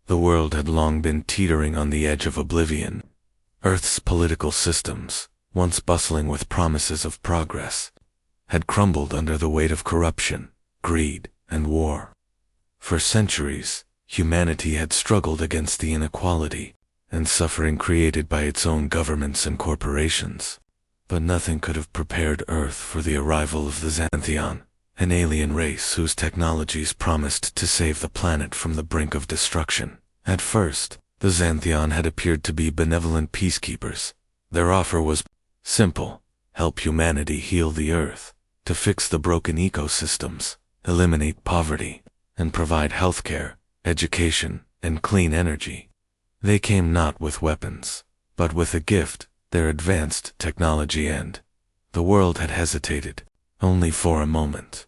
The world had long been teetering on the edge of oblivion. Earth's political systems, once bustling with promises of progress, had crumbled under the weight of corruption, greed, and war. For centuries, humanity had struggled against the inequality and suffering created by its own governments and corporations. But nothing could have prepared Earth for the arrival of the Xanthion, an alien race whose technologies promised to save the planet from the brink of destruction. At first, the Xanthion had appeared to be benevolent peacekeepers. Their offer was simple: help humanity heal the Earth, to fix the broken ecosystems, eliminate poverty, and provide healthcare, education, and clean energy. They came not with weapons, but with a gift: their advanced technology, and the world had hesitated, only for a moment.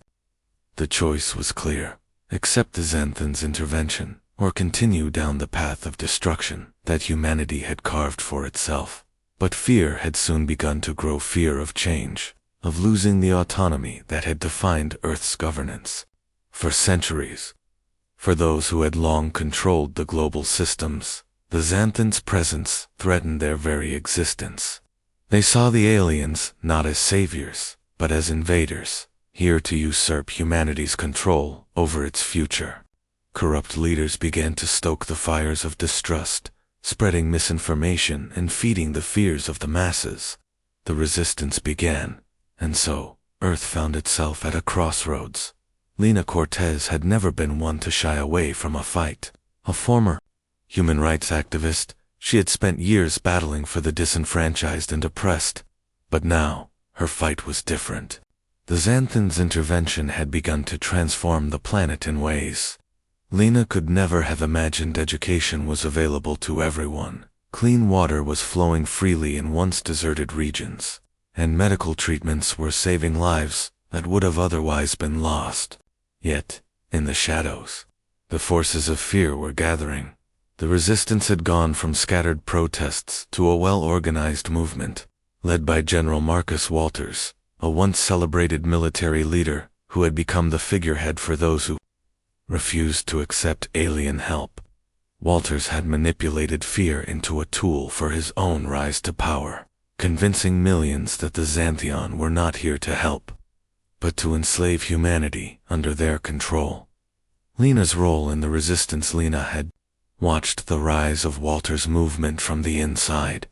The choice was clear: accept the Xanthans' intervention, or continue down the path of destruction that humanity had carved for itself. But fear had soon begun to grow, fear of change, of losing the autonomy that had defined Earth's governance. For centuries, for those who had long controlled the global systems, the Xanthans' presence threatened their very existence. They saw the aliens not as saviors, but as invaders, here to usurp humanity's control over its future. Corrupt leaders began to stoke the fires of distrust, spreading misinformation and feeding the fears of the masses. The resistance began, and so Earth found itself at a crossroads. Lena Cortez had never been one to shy away from a fight. A former human rights activist, she had spent years battling for the disenfranchised and oppressed. But now, her fight was different. The Xanthans' intervention had begun to transform the planet in ways Lena could never have imagined. Education was available to everyone. Clean water was flowing freely in once deserted regions, and medical treatments were saving lives that would have otherwise been lost. Yet, in the shadows, the forces of fear were gathering. The resistance had gone from scattered protests to a well-organized movement, led by General Marcus Walters, a once celebrated military leader who had become the figurehead for those who refused to accept alien help. Walters had manipulated fear into a tool for his own rise to power, convincing millions that the Xanthion were not here to help, but to enslave humanity under their control. Lena's role in the resistance: Lena had watched the rise of Walters' movement from the inside.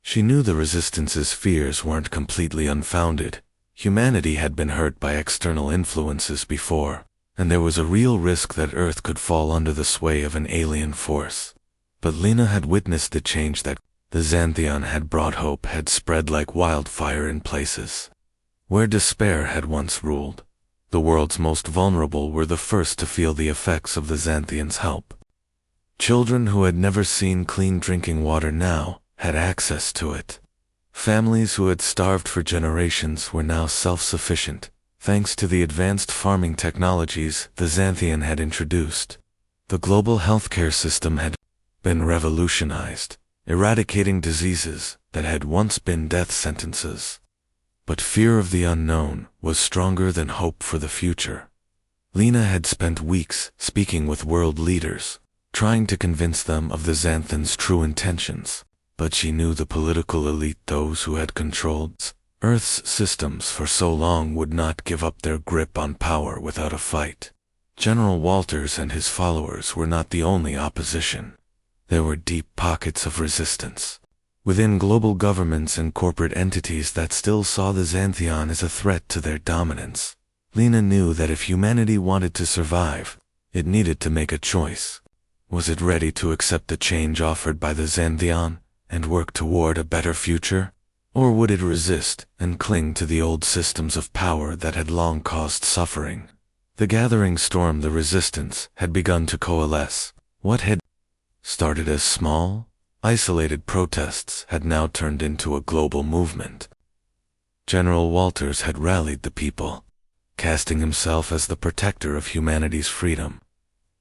She knew the resistance's fears weren't completely unfounded. Humanity had been hurt by external influences before, and there was a real risk that Earth could fall under the sway of an alien force. But Lena had witnessed the change that the Xanthion had brought. Hope had spread like wildfire in places where despair had once ruled. The world's most vulnerable were the first to feel the effects of the Xanthion's help. Children who had never seen clean drinking water now had access to it. Families who had starved for generations were now self-sufficient, thanks to the advanced farming technologies the Xanthion had introduced. The global healthcare system had been revolutionized, eradicating diseases that had once been death sentences. But fear of the unknown was stronger than hope for the future. Lena had spent weeks speaking with world leaders, trying to convince them of the Xanthans' true intentions. But she knew the political elite, those who had controlled Earth's systems for so long, would not give up their grip on power without a fight. General Walters and his followers were not the only opposition. There were deep pockets of resistance within global governments and corporate entities that still saw the Xanthion as a threat to their dominance. Lena knew that if humanity wanted to survive, it needed to make a choice. Was it ready to accept the change offered by the Xanthion and work toward a better future? Or would it resist and cling to the old systems of power that had long caused suffering? The gathering storm, the resistance, had begun to coalesce. What had started as small, isolated protests had now turned into a global movement. General Walters had rallied the people, casting himself as the protector of humanity's freedom.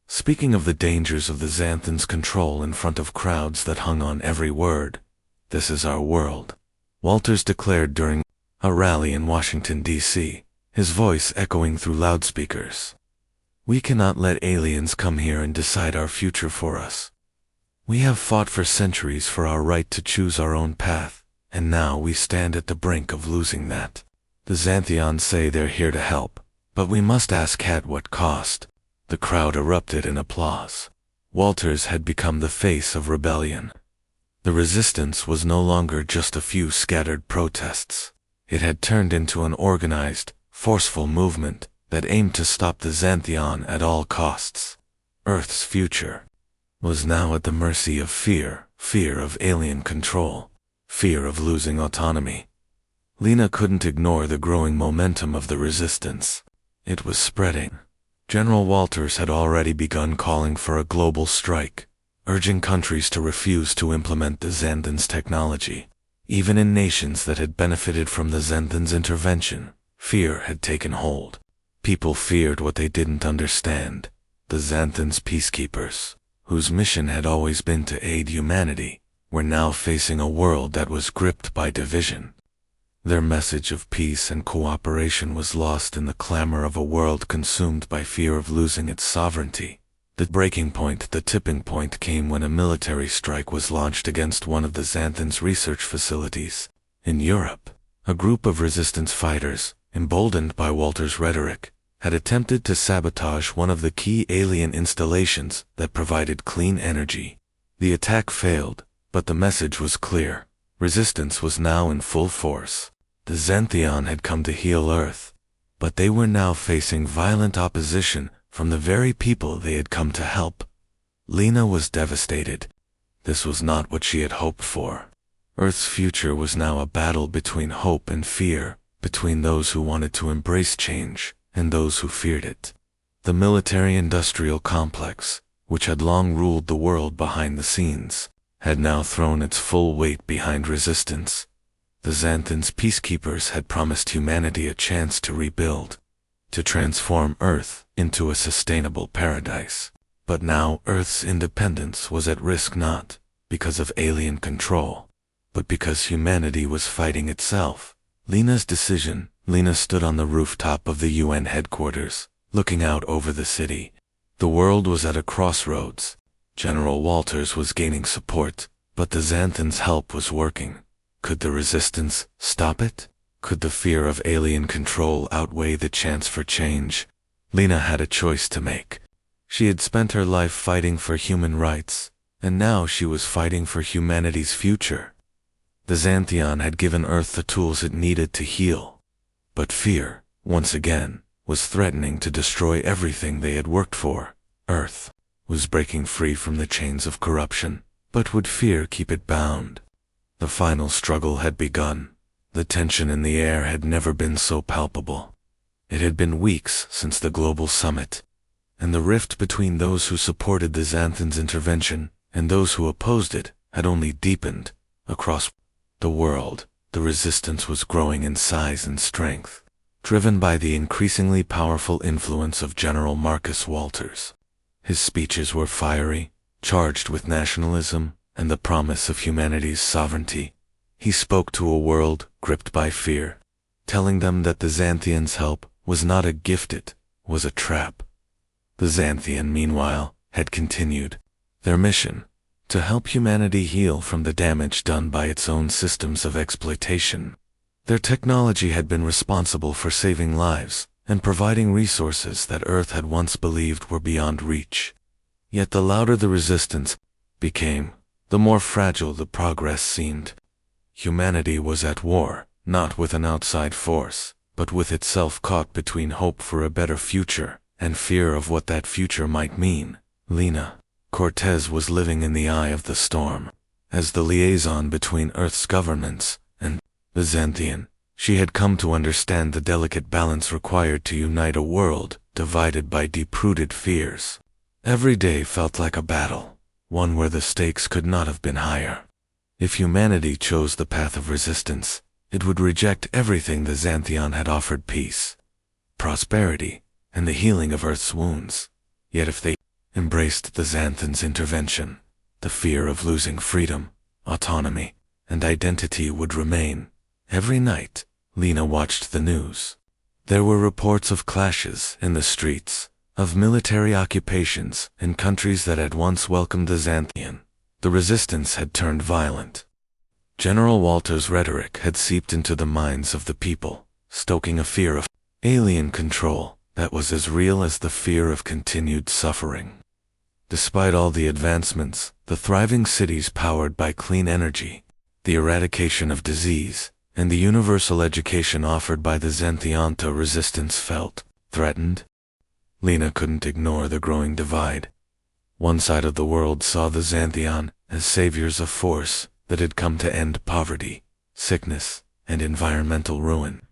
Speaking of the dangers of the Xanthans' control in front of crowds that hung on every word, "This is our world," Walters declared during a rally in Washington, D.C., his voice echoing through loudspeakers. We cannot let aliens come here and decide our future for us. We have fought for centuries for our right to choose our own path, and now we stand at the brink of losing that. The Xanthians say they're here to help, but we must ask at what cost. The crowd erupted in applause. Walters had become the face of rebellion. The resistance was no longer just a few scattered protests. It had turned into an organized, forceful movement that aimed to stop the Xanthian at all costs. Earth's future was now at the mercy of fear of alien control, fear of losing autonomy. Lena couldn't ignore the growing momentum of the resistance. It was spreading. General Walters had already begun calling for a global strike, urging countries to refuse to implement the Xanthans' technology. Even in nations that had benefited from the Xanthans' intervention, fear had taken hold. People feared what they didn't understand. The Xanthans' peacekeepers, whose mission had always been to aid humanity, were now facing a world that was gripped by division. Their message of peace and cooperation was lost in the clamor of a world consumed by fear of losing its sovereignty. The breaking point, the tipping point, came when a military strike was launched against one of the Xanthans' research facilities. In Europe, a group of resistance fighters, emboldened by Walter's rhetoric, had attempted to sabotage one of the key alien installations that provided clean energy. The attack failed, but the message was clear. Resistance was now in full force. The Xanthian had come to heal Earth, but they were now facing violent opposition from the very people they had come to help. Lena was devastated. This was not what she had hoped for. Earth's future was now a battle between hope and fear, between those who wanted to embrace change and those who feared it. The military-industrial complex, which had long ruled the world behind the scenes, had now thrown its full weight behind resistance. The Xanthans' peacekeepers had promised humanity a chance to rebuild, to transform Earth into a sustainable paradise. But now Earth's independence was at risk, not because of alien control, but because humanity was fighting itself. Lena stood on the rooftop of the UN headquarters, looking out over the city. The world was at a crossroads. General Walters was gaining support, but the Xanthans' help was working. Could the resistance stop it? Could the fear of alien control outweigh the chance for change? Lena had a choice to make. She had spent her life fighting for human rights, and now she was fighting for humanity's future. The Xanthian had given Earth the tools it needed to heal, but fear, once again, was threatening to destroy everything they had worked for. Earth was breaking free from the chains of corruption, but would fear keep it bound? The final struggle had begun. The tension in the air had never been so palpable. It had been weeks since the global summit, and the rift between those who supported the Xanthans' intervention and those who opposed it had only deepened. Across the world, the resistance was growing in size and strength, driven by the increasingly powerful influence of General Marcus Walters. His speeches were fiery, charged with nationalism and the promise of humanity's sovereignty. He spoke to a world gripped by fear, telling them that the Xanthians' help was not a gift, it was a trap. The Xanthian, meanwhile, had continued their mission to help humanity heal from the damage done by its own systems of exploitation. Their technology had been responsible for saving lives and providing resources that Earth had once believed were beyond reach. Yet the louder the resistance became, the more fragile the progress seemed. Humanity was at war, not with an outside force, but with itself, caught between hope for a better future and fear of what that future might mean. Lena Cortez was living in the eye of the storm. As the liaison between Earth's governments and the Xanthian, she had come to understand the delicate balance required to unite a world divided by deep-rooted fears. Every day felt like a battle, one where the stakes could not have been higher. If humanity chose the path of resistance, it would reject everything the Xanthian had offered: peace, prosperity, and the healing of Earth's wounds. Yet if they embraced the Xanthans' intervention, the fear of losing freedom, autonomy, and identity would remain. Every night, Lena watched the news. There were reports of clashes in the streets, of military occupations in countries that had once welcomed the Xanthian. The resistance had turned violent. General Walter's rhetoric had seeped into the minds of the people, stoking a fear of alien control that was as real as the fear of continued suffering. Despite all the advancements, the thriving cities powered by clean energy, the eradication of disease, and the universal education offered by the Xanthianta resistance felt threatened. Lena couldn't ignore the growing divide. One side of the world saw the Xanthian as saviors of force that had come to end poverty, sickness, and environmental ruin.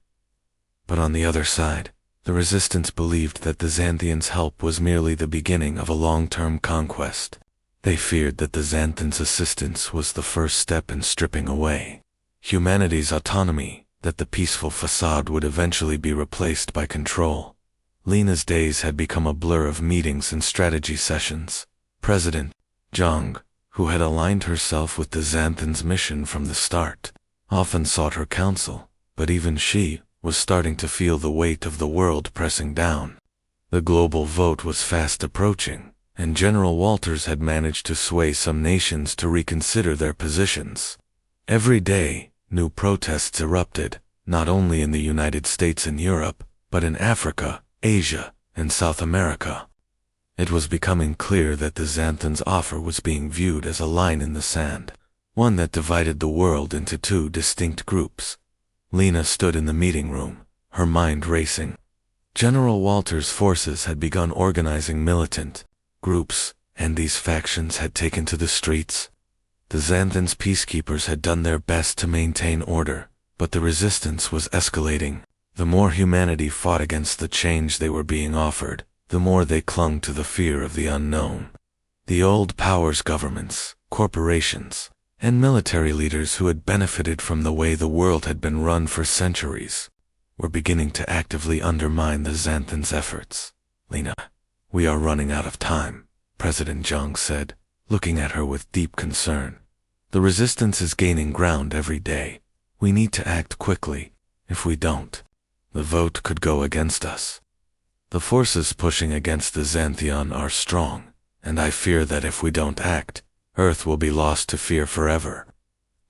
But on the other side, the resistance believed that the Xanthians' help was merely the beginning of a long-term conquest. They feared that the Xanthans' assistance was the first step in stripping away humanity's autonomy, that the peaceful facade would eventually be replaced by control. Lena's days had become a blur of meetings and strategy sessions. President Zhang, who had aligned herself with the Xanthans' mission from the start, often sought her counsel, but even she was starting to feel the weight of the world pressing down. The global vote was fast approaching, and General Walters had managed to sway some nations to reconsider their positions. Every day, new protests erupted, not only in the United States and Europe, but in Africa, Asia, and South America. It was becoming clear that the Xanthans' offer was being viewed as a line in the sand, one that divided the world into two distinct groups. Lena stood in the meeting room, her mind racing. General Walters' forces had begun organizing militant groups, and these factions had taken to the streets. The Xanthans' peacekeepers had done their best to maintain order, but the resistance was escalating. The more humanity fought against the change they were being offered, the more they clung to the fear of the unknown. The old powers, governments, corporations, and military leaders who had benefited from the way the world had been run for centuries were beginning to actively undermine the Xanthans' efforts. Lena, we are running out of time, President Zhang said, looking at her with deep concern. The resistance is gaining ground every day. We need to act quickly. If we don't, the vote could go against us. The forces pushing against the Xanthian are strong, and I fear that if we don't act, Earth will be lost to fear forever.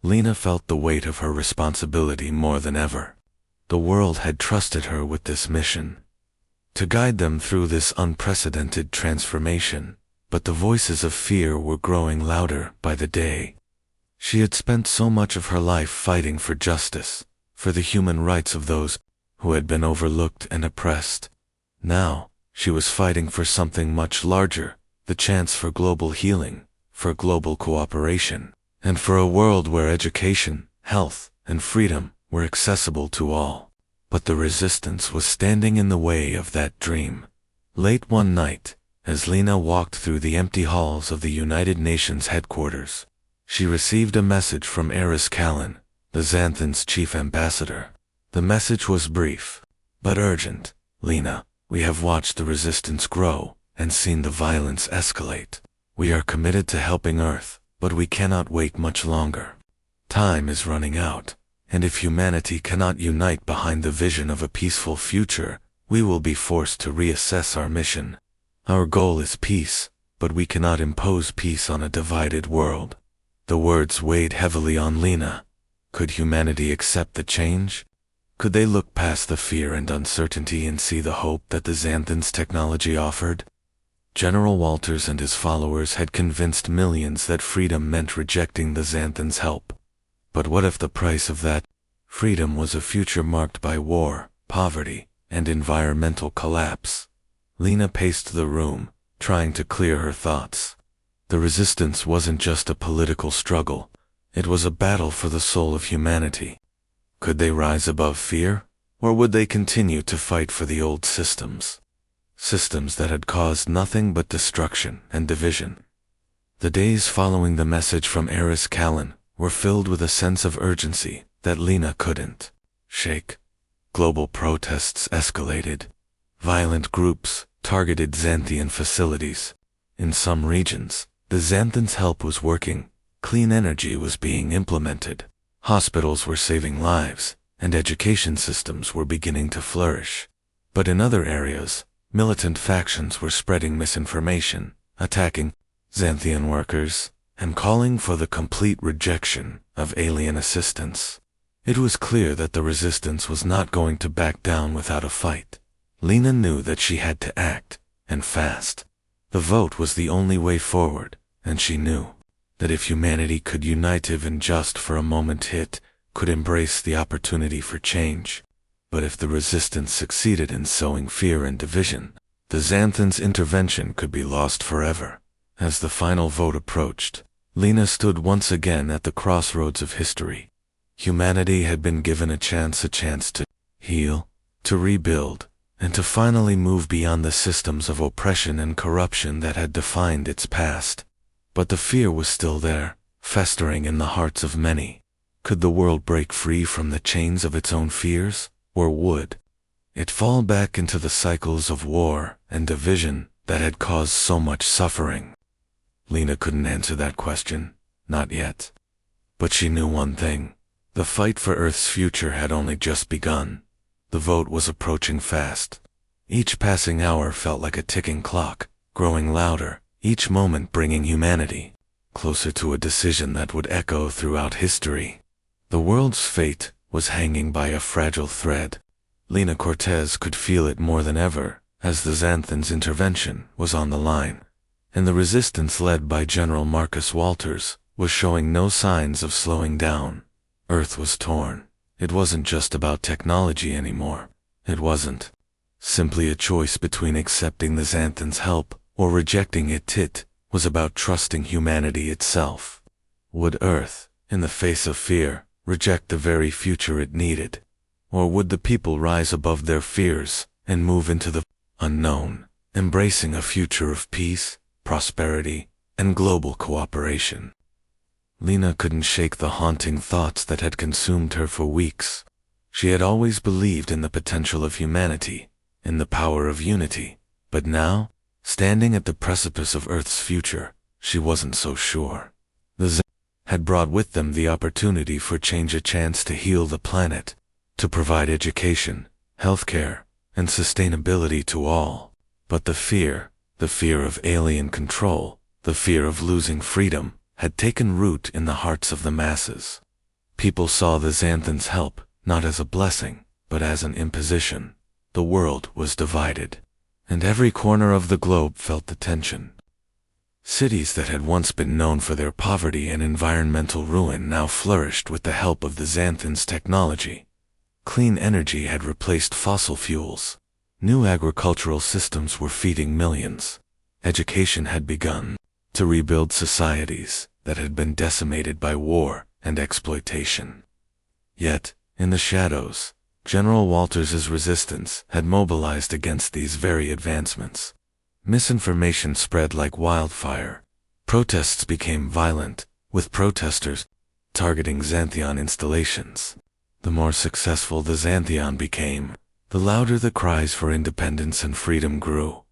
Lena felt the weight of her responsibility more than ever. The world had trusted her with this mission, to guide them through this unprecedented transformation, but the voices of fear were growing louder by the day. She had spent so much of her life fighting for justice, for the human rights of those who had been overlooked and oppressed. Now, she was fighting for something much larger, the chance for global healing, for global cooperation, and for a world where education, health, and freedom were accessible to all. But the resistance was standing in the way of that dream. Late one night, as Lena walked through the empty halls of the United Nations headquarters, she received a message from Eris Callan, the Xanthans' chief ambassador. The message was brief, but urgent. Lena, we have watched the resistance grow and seen the violence escalate. We are committed to helping Earth, but we cannot wait much longer. Time is running out, and if humanity cannot unite behind the vision of a peaceful future, we will be forced to reassess our mission. Our goal is peace, but we cannot impose peace on a divided world. The words weighed heavily on Lena. Could humanity accept the change? Could they look past the fear and uncertainty and see the hope that the Xanthans' technology offered? General Walters and his followers had convinced millions that freedom meant rejecting the Xanthans' help. But what if the price of that freedom was a future marked by war, poverty, and environmental collapse? Lena paced the room, trying to clear her thoughts. The resistance wasn't just a political struggle. It was a battle for the soul of humanity. Could they rise above fear, or would they continue to fight for the old systems? Systems that had caused nothing but destruction and division. The days following the message from Eris Callan were filled with a sense of urgency that Lena couldn't shake. Global protests escalated. Violent groups targeted Xanthian facilities. In some regions, the Xanthans' help was working. Clean energy was being implemented. Hospitals were saving lives, and education systems were beginning to flourish. But in other areas, Militant factions were spreading misinformation, attacking Xanthian workers, and calling for the complete rejection of alien assistance. It was clear that the resistance was not going to back down without a fight. Lena knew that she had to act, and fast. The vote was the only way forward, and she knew that if humanity could unite even just for a moment, it could embrace the opportunity for change. But if the resistance succeeded in sowing fear and division, the Xanthans' intervention could be lost forever. As the final vote approached, Lena stood once again at the crossroads of history. Humanity had been given a chance to heal, to rebuild, and to finally move beyond the systems of oppression and corruption that had defined its past. But the fear was still there, festering in the hearts of many. Could the world break free from the chains of its own fears, or would it fall back into the cycles of war and division that had caused so much suffering? Lena couldn't answer that question, not yet. But she knew one thing. The fight for Earth's future had only just begun. The vote was approaching fast. Each passing hour felt like a ticking clock, growing louder, each moment bringing humanity closer to a decision that would echo throughout history. The world's fate was hanging by a fragile thread. Lena Cortez could feel it more than ever, as the Xanthans' intervention was on the line, and the resistance led by General Marcus Walters was showing no signs of slowing down. Earth was torn. It wasn't just about technology anymore. It wasn't simply a choice between accepting the Xanthans' help or rejecting it. It was about trusting humanity itself. Would Earth, in the face of fear, reject the very future it needed? Or would the people rise above their fears and move into the unknown, embracing a future of peace, prosperity, and global cooperation? Lena couldn't shake the haunting thoughts that had consumed her for weeks. She had always believed in the potential of humanity, in the power of unity, but now, standing at the precipice of Earth's future, she wasn't so sure. The Xanthans had brought with them the opportunity for change, a chance to heal the planet, to provide education, healthcare, and sustainability to all. But the fear of alien control, the fear of losing freedom, had taken root in the hearts of the masses. People saw the Xanthans' help not as a blessing, but as an imposition. The world was divided, and every corner of the globe felt the tension. Cities that had once been known for their poverty and environmental ruin now flourished with the help of the Xanthans' technology. Clean energy had replaced fossil fuels. New agricultural systems were feeding millions. Education had begun to rebuild societies that had been decimated by war and exploitation. Yet, in the shadows, General Walters's resistance had mobilized against these very advancements. Misinformation spread like wildfire. Protests became violent, with protesters targeting Xanthian installations. The more successful the Xanthian became, the louder the cries for independence and freedom grew.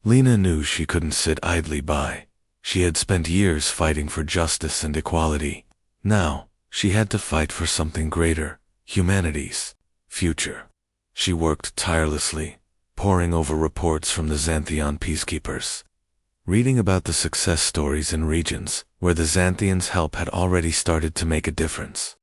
Lena knew she couldn't sit idly by. She had spent years fighting for justice and equality. Now, she had to fight for something greater, humanity's future. She worked tirelessly, poring over reports from the Xanthian peacekeepers, reading about the success stories in regions where the Xanthians' help had already started to make a difference.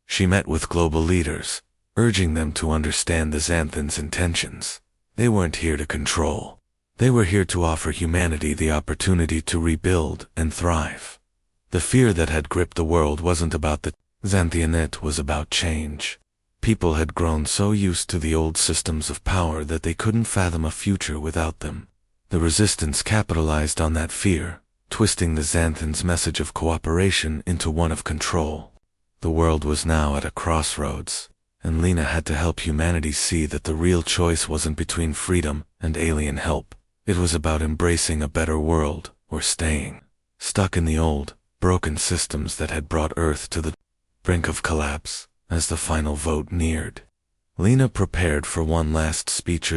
She met with global leaders, urging them to understand the Xanthans' intentions. They weren't here to control. They were here to offer humanity the opportunity to rebuild and thrive. The fear that had gripped the world wasn't about the Xanthian, it was about change. People had grown so used to the old systems of power that they couldn't fathom a future without them. The resistance capitalized on that fear, twisting the Xanthans' message of cooperation into one of control. The world was now at a crossroads, and Lena had to help humanity see that the real choice wasn't between freedom and alien help. It was about embracing a better world, or staying stuck in the old, broken systems that had brought Earth to the brink of collapse. As the final vote neared, Lena prepared for one last speech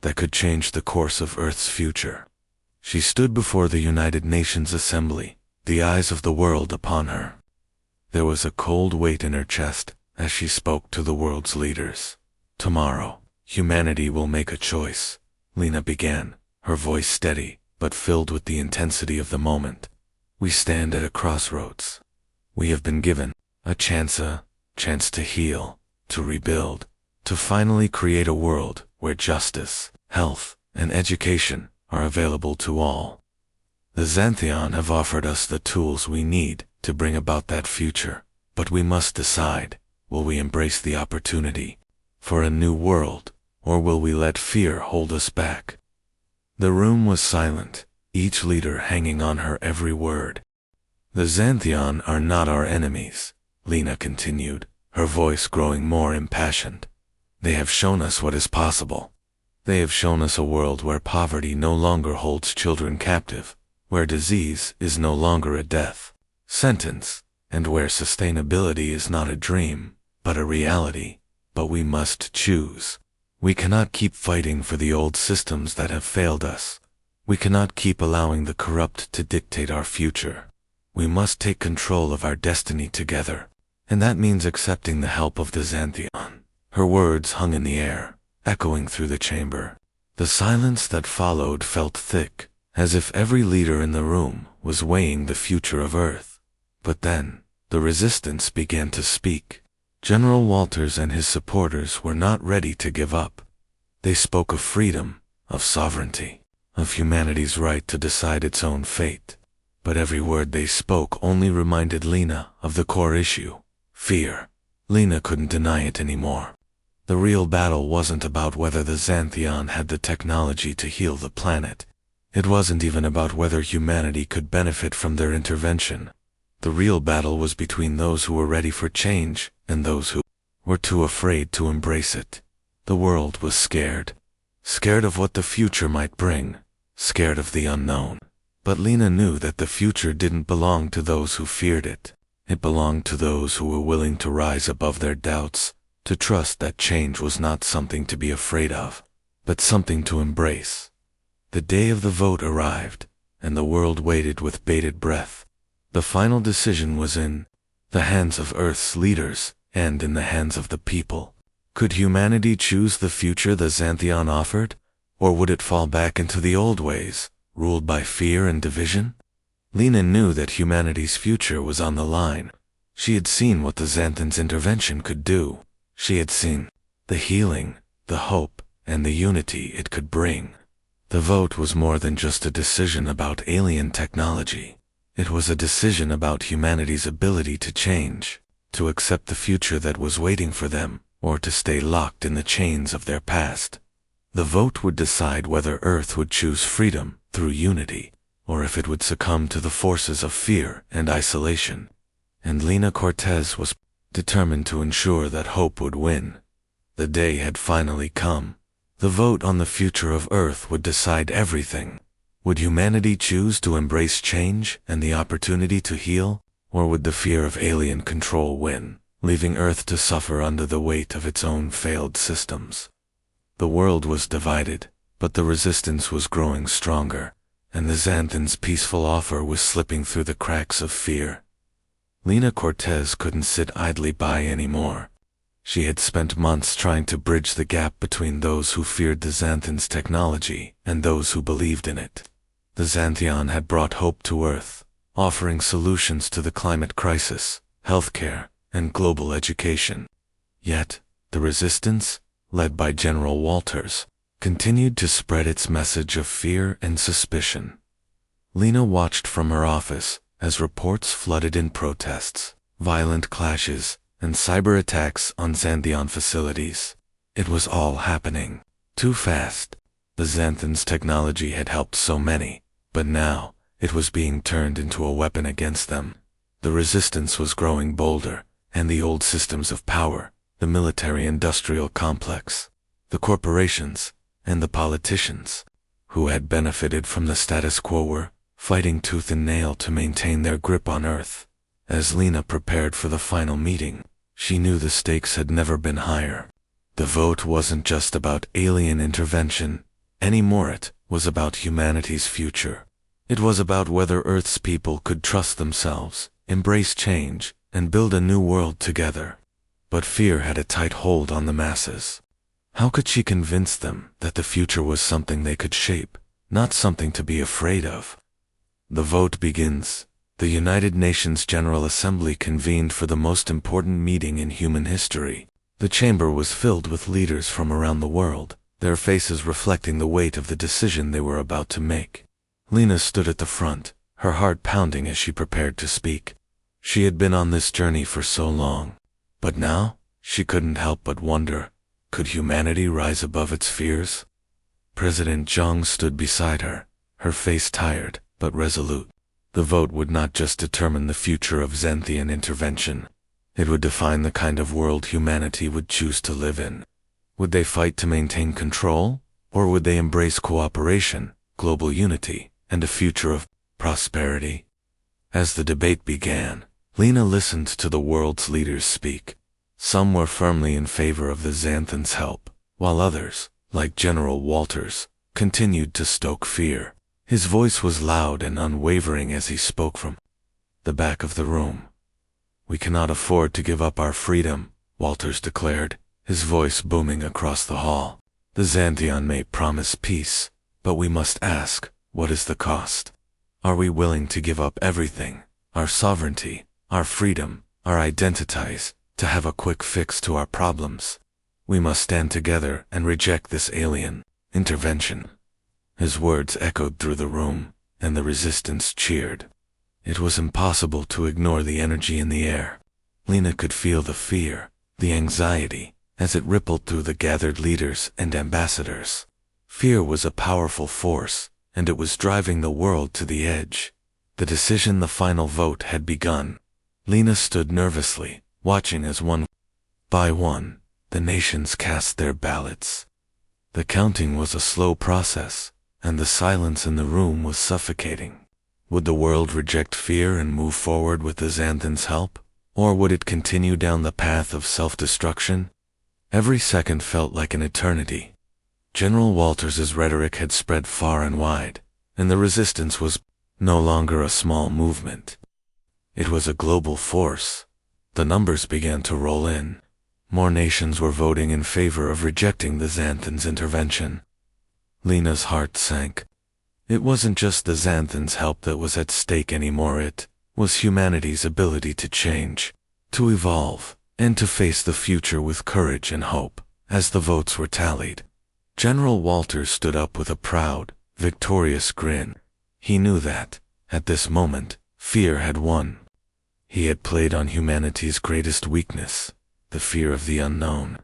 that could change the course of Earth's future. She stood before the United Nations Assembly, the eyes of the world upon her. There was a cold weight in her chest as she spoke to the world's leaders. Tomorrow, humanity will make a choice. Lena began, her voice steady, but filled with the intensity of the moment. We stand at a crossroads. We have been given a chance to heal, to rebuild, to finally create a world where justice, health, and education are available to all. The Xantheon have offered us the tools we need to bring about that future, but we must decide, will we embrace the opportunity for a new world, or will we let fear hold us back? The room was silent, each leader hanging on her every word. The Xantheon are not our enemies, Lena continued, her voice growing more impassioned. They have shown us what is possible. They have shown us a world where poverty no longer holds children captive, where disease is no longer a death sentence, and where sustainability is not a dream, but a reality. But we must choose. We cannot keep fighting for the old systems that have failed us. We cannot keep allowing the corrupt to dictate our future. We must take control of our destiny together, and that means accepting the help of the Xantheon. Her words hung in the air, echoing through the chamber. The silence that followed felt thick, as if every leader in the room was weighing the future of Earth. But then, the resistance began to speak. General Walters and his supporters were not ready to give up. They spoke of freedom, of sovereignty, of humanity's right to decide its own fate. But every word they spoke only reminded Lena of the core issue, fear. Lena couldn't deny it anymore. The real battle wasn't about whether the Xantheon had the technology to heal the planet. It wasn't even about whether humanity could benefit from their intervention. The real battle was between those who were ready for change and those who were too afraid to embrace it. The world was scared. Scared of what the future might bring. Scared of the unknown. But Lena knew that the future didn't belong to those who feared it. It belonged to those who were willing to rise above their doubts, to trust that change was not something to be afraid of, but something to embrace. The day of the vote arrived, and the world waited with bated breath. The final decision was in the hands of Earth's leaders and in the hands of the people. Could humanity choose the future the Xantheon offered, or would it fall back into the old ways, ruled by fear and division? Lena knew that humanity's future was on the line. She had seen what the Xanthans' intervention could do. She had seen the healing, the hope, and the unity it could bring. The vote was more than just a decision about alien technology. It was a decision about humanity's ability to change, to accept the future that was waiting for them, or to stay locked in the chains of their past. The vote would decide whether Earth would choose freedom through unity, or if it would succumb to the forces of fear and isolation. And Lena Cortez was determined to ensure that hope would win. The day had finally come. The vote on the future of Earth would decide everything. Would humanity choose to embrace change and the opportunity to heal, or would the fear of alien control win, leaving Earth to suffer under the weight of its own failed systems? The world was divided, but the resistance was growing stronger, and the Xanthans' peaceful offer was slipping through the cracks of fear. Lena Cortez couldn't sit idly by anymore. She had spent months trying to bridge the gap between those who feared the Xanthans' technology and those who believed in it. The Xantheon had brought hope to Earth, offering solutions to the climate crisis, healthcare, and global education. Yet, the resistance, led by General Walters, continued to spread its message of fear and suspicion. Lena watched from her office as reports flooded in protests, violent clashes, and cyber attacks on Xantheon facilities. It was all happening too fast. The Xanthans' technology had helped so many, but now it was being turned into a weapon against them. The resistance was growing bolder, and the old systems of power, the military-industrial complex, the corporations, and the politicians, who had benefited from the status quo, were fighting tooth and nail to maintain their grip on Earth. As Lena prepared for the final meeting, she knew the stakes had never been higher. The vote wasn't just about alien intervention anymore. It was about humanity's future. It was about whether Earth's people could trust themselves, embrace change, and build a new world together. But fear had a tight hold on the masses. How could she convince them that the future was something they could shape, not something to be afraid of? The vote begins. The United Nations General Assembly convened for the most important meeting in human history. The chamber was filled with leaders from around the world, their faces reflecting the weight of the decision they were about to make. Lena stood at the front, her heart pounding as she prepared to speak. She had been on this journey for so long. But now, she couldn't help but wonder, could humanity rise above its fears? President Zhang stood beside her, her face tired, but resolute. The vote would not just determine the future of Xanthian intervention. It would define the kind of world humanity would choose to live in. Would they fight to maintain control, or would they embrace cooperation, global unity, and a future of prosperity? As the debate began, Lena listened to the world's leaders speak. Some were firmly in favor of the Xanthans' help, while others, like General Walters, continued to stoke fear. His voice was loud and unwavering as he spoke from the back of the room. "We cannot afford to give up our freedom," Walters declared, his voice booming across the hall. "The Xanthian may promise peace, but we must ask, what is the cost? Are we willing to give up everything, our sovereignty, our freedom, our identities, to have a quick fix to our problems? We must stand together and reject this alien intervention." His words echoed through the room, and the resistance cheered. It was impossible to ignore the energy in the air. Lena could feel the fear, the anxiety, as it rippled through the gathered leaders and ambassadors. Fear was a powerful force, and it was driving the world to the edge. The decision, the final vote, had begun. Lena stood nervously, watching as one by one, the nations cast their ballots. The counting was a slow process, and the silence in the room was suffocating. Would the world reject fear and move forward with the Xanthans' help? Or would it continue down the path of self-destruction? Every second felt like an eternity. General Walters's rhetoric had spread far and wide, and the resistance was no longer a small movement. It was a global force. The numbers began to roll in. More nations were voting in favor of rejecting the Xanthans' intervention. Lena's heart sank. It wasn't just the Xanthans' help that was at stake anymore. It was humanity's ability to change, to evolve, and to face the future with courage and hope. As the votes were tallied, General Walters stood up with a proud, victorious grin. He knew that, at this moment, fear had won. He had played on humanity's greatest weakness, the fear of the unknown,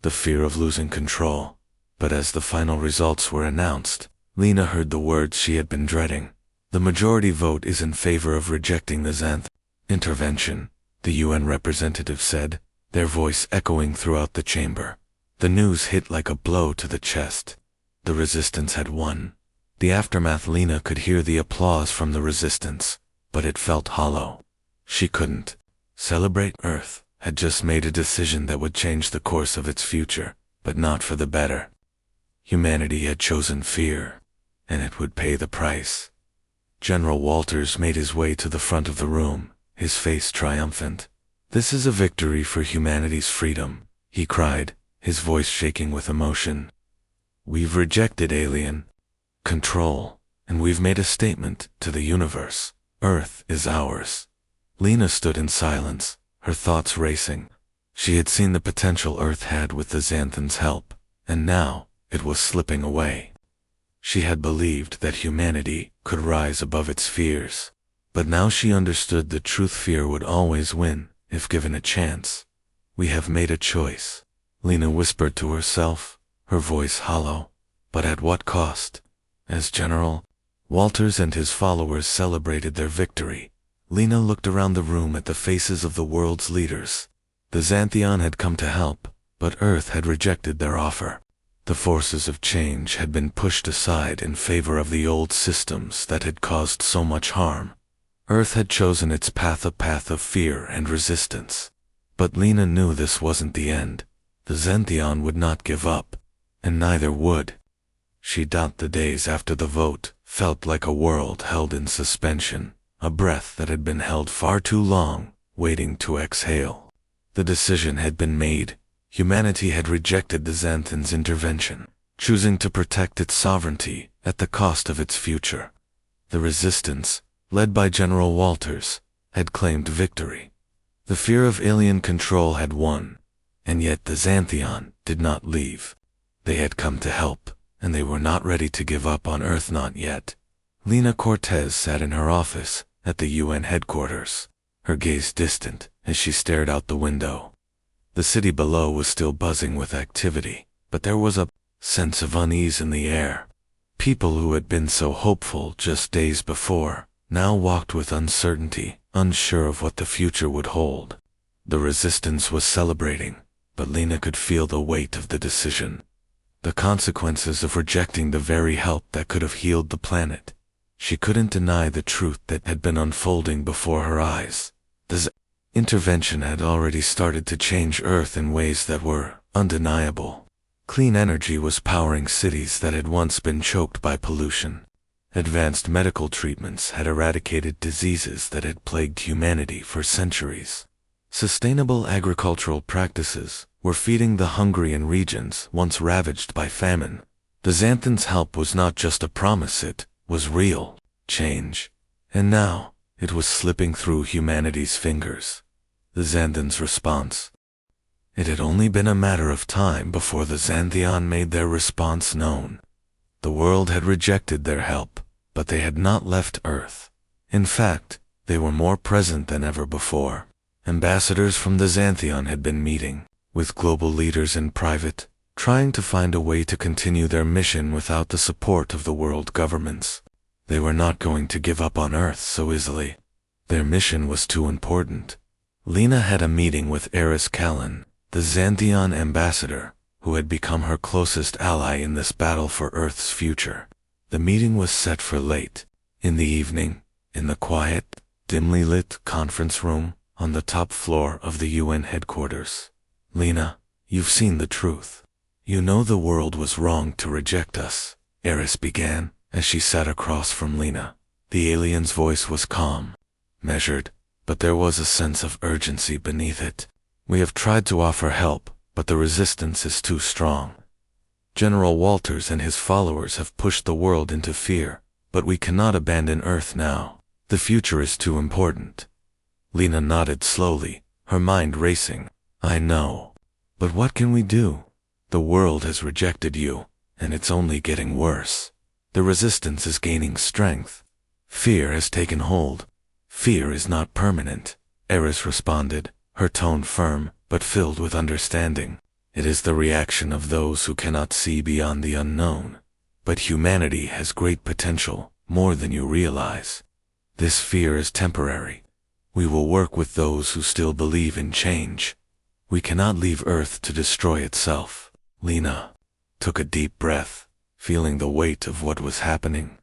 the fear of losing control. But as the final results were announced, Lena heard the words she had been dreading. "The majority vote is in favor of rejecting the Xanth intervention," the UN representative said, their voice echoing throughout the chamber. The news hit like a blow to the chest. The resistance had won. The aftermath. Lena could hear the applause from the resistance, but it felt hollow. She couldn't celebrate. Earth had just made a decision that would change the course of its future, but not for the better. Humanity had chosen fear, and it would pay the price. General Walters made his way to the front of the room, his face triumphant. "This is a victory for humanity's freedom," he cried, his voice shaking with emotion. "We've rejected alien control, and we've made a statement to the universe. Earth is ours." Lena stood in silence, her thoughts racing. She had seen the potential Earth had with the Xanthans' help, and now it was slipping away. She had believed that humanity could rise above its fears, but now she understood the truth. Fear would always win, if given a chance. "We have made a choice," Lena whispered to herself, her voice hollow. "But at what cost?" As General Walters and his followers celebrated their victory, Lena looked around the room at the faces of the world's leaders. The Xanthian had come to help, but Earth had rejected their offer. The forces of change had been pushed aside in favor of the old systems that had caused so much harm. Earth had chosen its path, a path of fear and resistance. But Lena knew this wasn't the end. The Xanthian would not give up, and neither would she. The days after the vote felt like a world held in suspension, a breath that had been held far too long, waiting to exhale. The decision had been made. Humanity had rejected the Xanthans' intervention, choosing to protect its sovereignty at the cost of its future. The resistance, led by General Walters, had claimed victory. The fear of alien control had won, and yet the Xanthion did not leave. They had come to help, and they were not ready to give up on Earth, not yet. Lena Cortez sat in her office at the UN headquarters, her gaze distant as she stared out the window. The city below was still buzzing with activity, but there was a sense of unease in the air. People who had been so hopeful just days before now walked with uncertainty, unsure of what the future would hold. The resistance was celebrating, but Lena could feel the weight of the decision. The consequences of rejecting the very help that could have healed the planet. She couldn't deny the truth that had been unfolding before her eyes. The intervention had already started to change Earth in ways that were undeniable. Clean energy was powering cities that had once been choked by pollution. Advanced medical treatments had eradicated diseases that had plagued humanity for centuries. Sustainable agricultural practices were feeding the hungry in regions once ravaged by famine. The Xanthans' help was not just a promise, it was real change. And now, it was slipping through humanity's fingers. The Xanthans' response. It had only been a matter of time before the Xanthion made their response known. The world had rejected their help, but they had not left Earth. In fact, they were more present than ever before. Ambassadors from the Xanthion had been meeting with global leaders in private, trying to find a way to continue their mission without the support of the world governments. They were not going to give up on Earth so easily. Their mission was too important. Lena had a meeting with Eris Callan, the Xanthion ambassador, who had become her closest ally in this battle for Earth's future. The meeting was set for late in the evening, in the quiet, dimly lit conference room on the top floor of the UN headquarters. Lena, you've seen the truth. You know the world was wrong to reject us, Eris began, as she sat across from Lena. The alien's voice was calm, measured, but there was a sense of urgency beneath it. We have tried to offer help, but the resistance is too strong. General Walters and his followers have pushed the world into fear, but we cannot abandon Earth now. The future is too important. Lena nodded slowly, her mind racing. I know. But what can we do? The world has rejected you, and it's only getting worse. The resistance is gaining strength. Fear has taken hold. Fear is not permanent, Eris responded, her tone firm, but filled with understanding. It is the reaction of those who cannot see beyond the unknown. But humanity has great potential, more than you realize. This fear is temporary. We will work with those who still believe in change. We cannot leave Earth to destroy itself. Lena took a deep breath, feeling the weight of what was happening.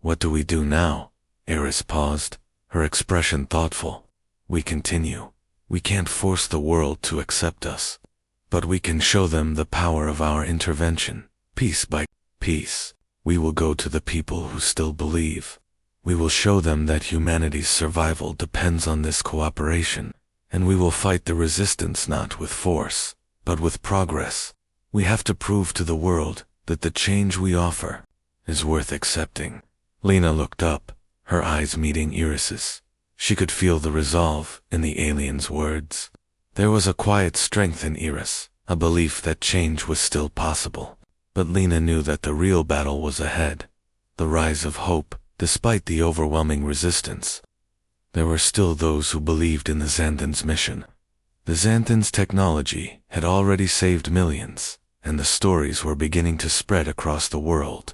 What do we do now? Eris paused, her expression thoughtful. We continue. We can't force the world to accept us. But we can show them the power of our intervention. Piece by piece, we will go to the people who still believe. We will show them that humanity's survival depends on this cooperation, and we will fight the resistance not with force, but with progress. We have to prove to the world that the change we offer is worth accepting. Lena looked up, her eyes meeting Iris's. She could feel the resolve in the alien's words. There was a quiet strength in Iris, a belief that change was still possible. But Lena knew that the real battle was ahead. The rise of hope, despite the overwhelming resistance. There were still those who believed in the Xanthans' mission. The Xanthans' technology had already saved millions, and the stories were beginning to spread across the world.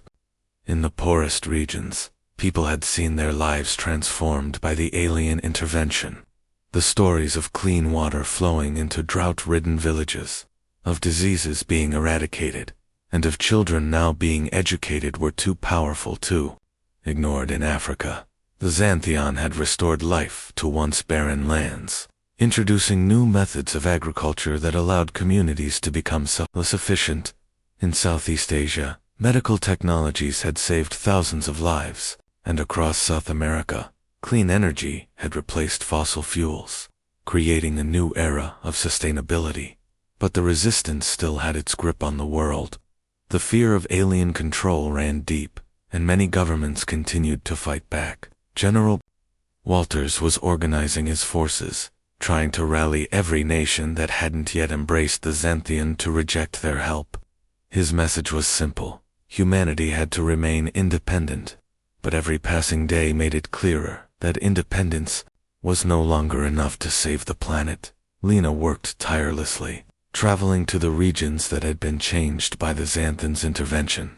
In the poorest regions, people had seen their lives transformed by the alien intervention. The stories of clean water flowing into drought-ridden villages, of diseases being eradicated, and of children now being educated were too powerful to ignored in Africa. The Xanthion had restored life to once barren lands, introducing new methods of agriculture that allowed communities to become self-sufficient. In Southeast Asia, medical technologies had saved thousands of lives, and across South America, clean energy had replaced fossil fuels, creating a new era of sustainability. But the resistance still had its grip on the world. The fear of alien control ran deep, and many governments continued to fight back. General Walters was organizing his forces, trying to rally every nation that hadn't yet embraced the Xanthian to reject their help. His message was simple: humanity had to remain independent, but every passing day made it clearer that independence was no longer enough to save the planet. Lena worked tirelessly, traveling to the regions that had been changed by the Xanthians' intervention.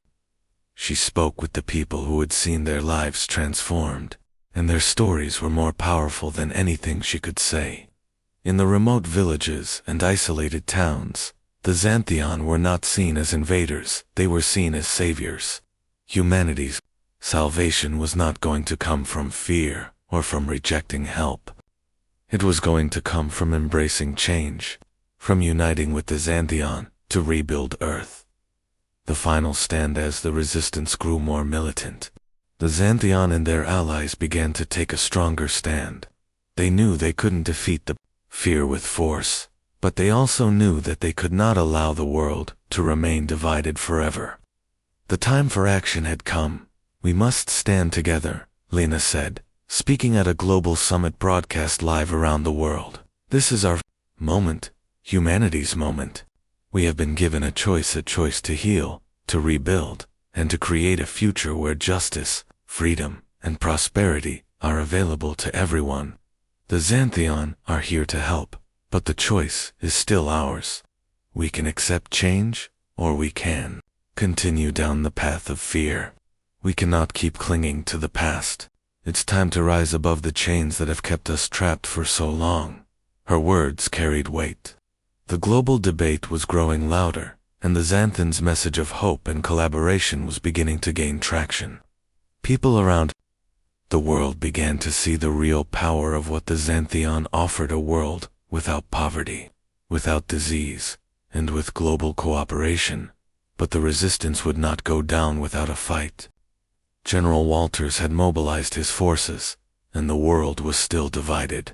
She spoke with the people who had seen their lives transformed, and their stories were more powerful than anything she could say. In the remote villages and isolated towns, the Xanthian were not seen as invaders, they were seen as saviors. Humanity's salvation was not going to come from fear or from rejecting help. It was going to come from embracing change, from uniting with the Xanthian to rebuild Earth. The final stand as the resistance grew more militant. The Xanthian and their allies began to take a stronger stand. They knew they couldn't defeat the fear with force, but they also knew that they could not allow the world to remain divided forever. The time for action had come. We must stand together, Lena said, speaking at a global summit broadcast live around the world. This is our moment, humanity's moment. We have been given a choice to heal, to rebuild, and to create a future where justice, freedom, and prosperity are available to everyone. The Xanthian are here to help, but the choice is still ours. We can accept change, or we can continue down the path of fear. We cannot keep clinging to the past. It's time to rise above the chains that have kept us trapped for so long. Her words carried weight. The global debate was growing louder, and the Xanthians' message of hope and collaboration was beginning to gain traction. People around the world began to see the real power of what the Xanthian offered: a world without poverty, without disease, and with global cooperation. But the resistance would not go down without a fight. General Walters had mobilized his forces, and the world was still divided.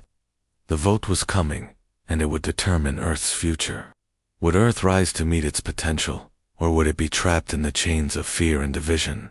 The vote was coming, and it would determine Earth's future. Would Earth rise to meet its potential, or would it be trapped in the chains of fear and division?